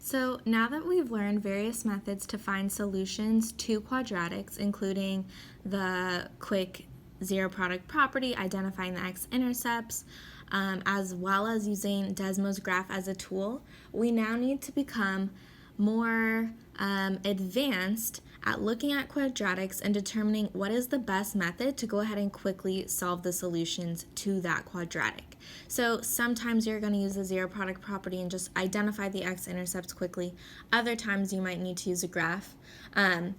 So now that we've learned various methods to find solutions to quadratics, including the quick zero product property, identifying the x-intercepts, as well as using Desmos graph as a tool, we now need to become more advanced at looking at quadratics and determining what is the best method to go ahead and quickly solve the solutions to that quadratic. So sometimes you're going to use the zero product property and just identify the x-intercepts quickly. Other times you might need to use a graph and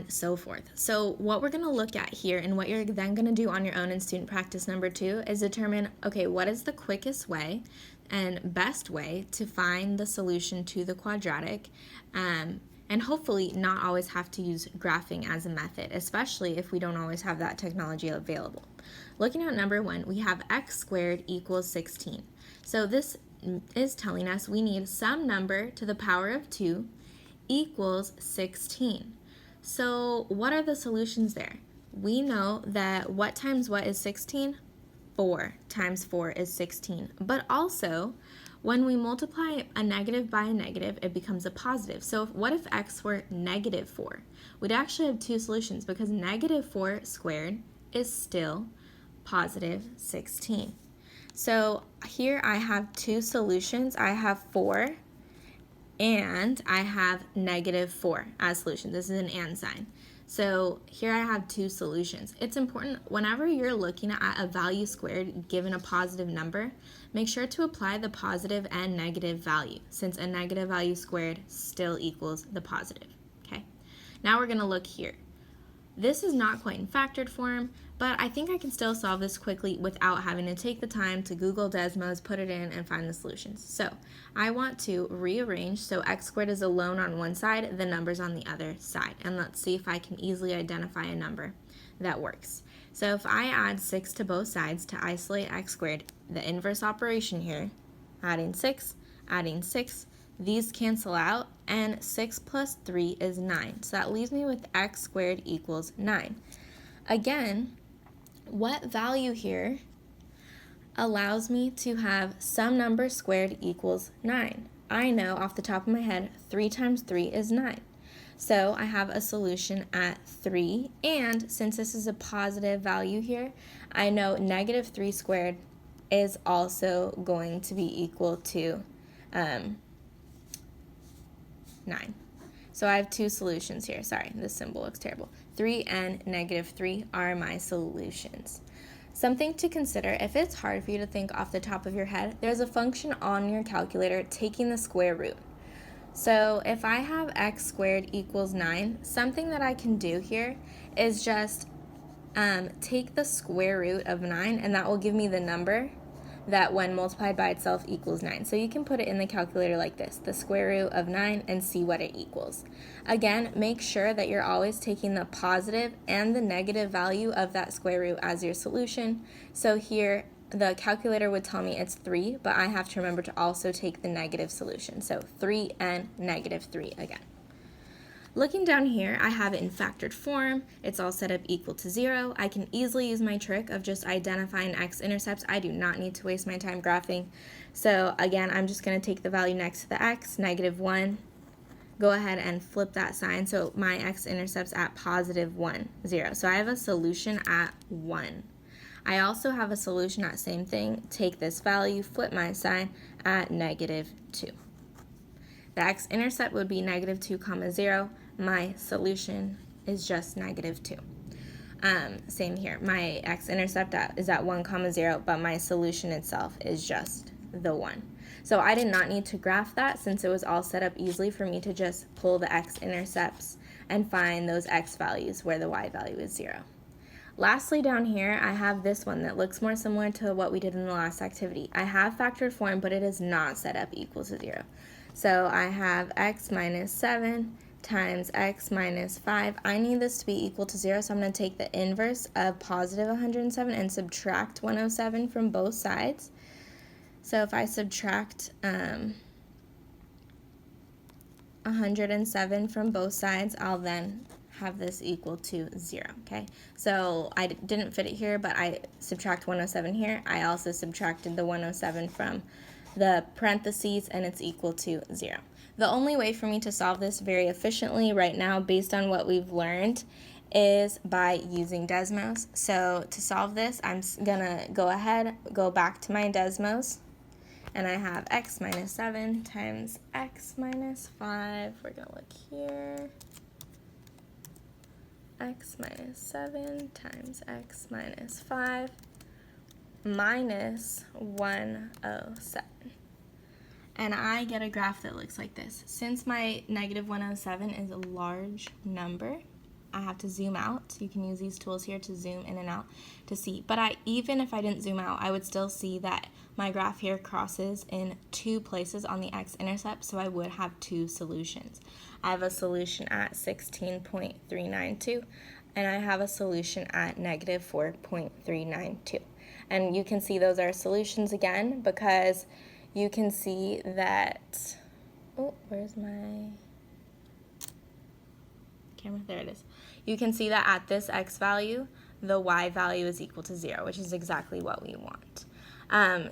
so forth. So what we're going to look at here and what you're then going to do on your own in student practice number 2 is determine, okay, what is the quickest way and best way to find the solution to the quadratic, and hopefully not always have to use graphing as a method, especially if we don't always have that technology available. Looking at number 1, we have x squared equals 16. So this is telling us we need some number to the power of 2 equals 16. So what are the solutions there? We know that what times what is 16? 4 times 4 is 16. But also, when we multiply a negative by a negative, it becomes a positive. So what if x were negative 4? We'd actually have two solutions because negative 4 squared is still positive 16. So here I have two solutions. I have 4 and I have negative 4 as solutions. This is an and sign. So here I have two solutions. It's important whenever you're looking at a value squared given a positive number, make sure to apply the positive and negative value, since a negative value squared still equals the positive. Okay. Now we're going to look here. This is not quite in factored form, but I think I can still solve this quickly without having to take the time to Google Desmos, put it in, and find the solutions. So I want to rearrange so x squared is alone on one side, the numbers on the other side. And let's see if I can easily identify a number that works. So if I add 6 to both sides to isolate x squared, the inverse operation here, adding 6, these cancel out, and 6 plus 3 is 9. So that leaves me with x squared equals 9. Again, what value here allows me to have some number squared equals 9? I know off the top of my head 3 times 3 is 9. So I have a solution at 3, and since this is a positive value here, I know negative 3 squared is also going to be equal to 9. So I have two solutions here. Sorry, this symbol looks terrible. 3 and negative 3 are my solutions. Something to consider, if it's hard for you to think off the top of your head, there's a function on your calculator taking the square root. So if I have x squared equals 9, something that I can do here is just take the square root of 9, and that will give me the number that when multiplied by itself equals 9. So you can put it in the calculator like this, the square root of 9, and see what it equals. Again, make sure that you're always taking the positive and the negative value of that square root as your solution. So here, the calculator would tell me it's 3, but I have to remember to also take the negative solution. So 3 and negative 3 again. Looking down here, I have it in factored form. It's all set up equal to 0. I can easily use my trick of just identifying x-intercepts. I do not need to waste my time graphing. So again, I'm just going to take the value next to the x, negative 1. Go ahead and flip that sign. So my x-intercepts at positive 1, 0. So I have a solution at 1. I also have a solution at same thing. Take this value, flip my sign at negative 2. The x-intercept would be negative 2, 0. My solution is just negative 2. Same here. My x-intercept is at 1, 0, but my solution itself is just the 1. So I did not need to graph that since it was all set up easily for me to just pull the x-intercepts and find those x values where the y value is 0. Lastly, down here, I have this one that looks more similar to what we did in the last activity. I have factored form, but it is not set up equal to 0. So I have x minus 7 times x minus 5. I need this to be equal to 0, so I'm going to take the inverse of positive 107 and subtract 107 from both sides. So if I subtract 107 from both sides, I'll then have this equal to 0, okay? So I didn't fit it here, but I subtract 107 here. I also subtracted the 107 from the parentheses, and it's equal to 0. The only way for me to solve this very efficiently right now, based on what we've learned, is by using Desmos. So to solve this, I'm gonna go back to my Desmos, and I have x minus 7 times x minus 5. We're gonna look here. X minus 7 times x minus 5 minus 107. And I get a graph that looks like this. Since my negative 107 is a large number, I have to zoom out. You can use these tools here to zoom in and out to see. But even if I didn't zoom out, I would still see that my graph here crosses in 2 places on the x-intercept, so I would have 2 solutions. I have a solution at 16.392, and I have a solution at negative 4.392. And you can see those are solutions again, because you can see that, oh, where's my camera? There it is. You can see that at this x value, the y value is equal to 0, which is exactly what we want.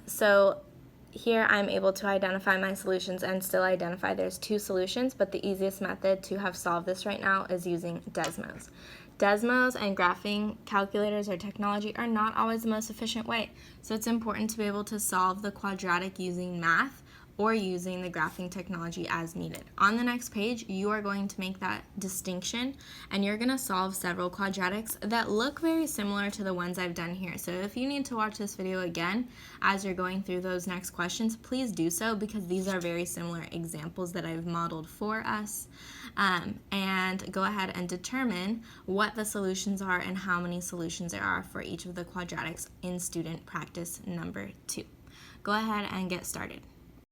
So here I'm able to identify my solutions and still identify there's 2 solutions, but the easiest method to have solved this right now is using Desmos. Desmos and graphing calculators or technology are not always the most efficient way, so it's important to be able to solve the quadratic using math or using the graphing technology as needed. On the next page, you are going to make that distinction, and you're gonna solve several quadratics that look very similar to the ones I've done here. So if you need to watch this video again as you're going through those next questions, please do so, because these are very similar examples that I've modeled for us. And go ahead and determine what the solutions are and how many solutions there are for each of the quadratics in student practice number 2. Go ahead and get started.